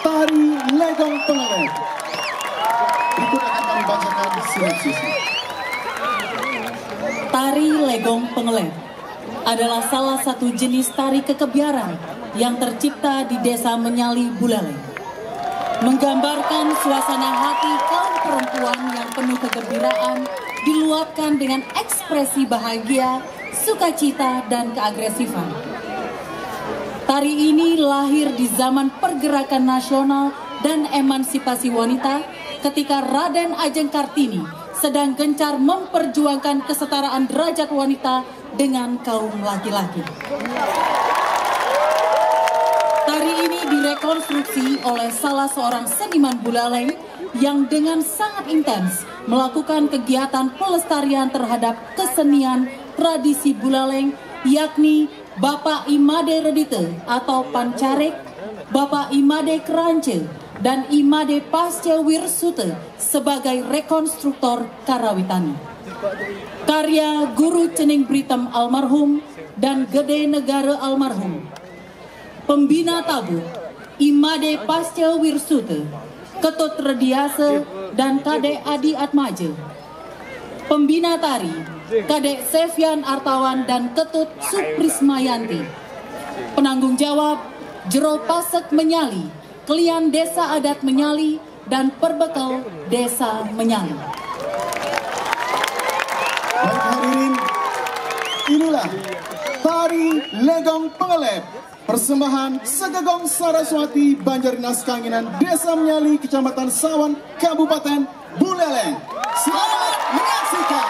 Tari Legong Pengelet. Berikut akan kami bacakan sinopsisnya. Tari Legong Pengelet adalah salah satu jenis tari kekebiaran yang tercipta di Desa Menyali, Buleleng. Menggambarkan suasana hati kaum perempuan yang penuh kegembiraan diluapkan dengan ekspresi bahagia, sukacita, dan keagresifan. Tari ini lahir di zaman pergerakan nasional dan emansipasi wanita ketika Raden Ajeng Kartini sedang gencar memperjuangkan kesetaraan derajat wanita dengan kaum laki-laki. Tari ini direkonstruksi oleh salah seorang seniman Buleleng yang dengan sangat intens melakukan kegiatan pelestarian terhadap kesenian tradisi Buleleng, yakni Bapak Imade Redite atau Pancarek, Bapak Imade Kerance, dan Imade Pasca Wirsute sebagai rekonstruktor Karawitani. Karya Guru Cening Britem almarhum dan Gede Negara almarhum. Pembina tabu Imade Pasca Wirsute, Ketut Rediase, dan Kadek Adi Atmaja. Pembina tari Kadek Sevian Artawan dan Ketut Suprismayanti. Penanggung jawab Jero Pasek Menyali, Klian Desa Adat Menyali, dan Perbekal Desa Menyali. Baik hadirin, inilah Tari Legong Pengelet, persembahan Segegong Saraswati Banjardinas Kangenan Desa Menyali, Kecamatan Sawan, Kabupaten Buleleng. Selamat menyaksikan.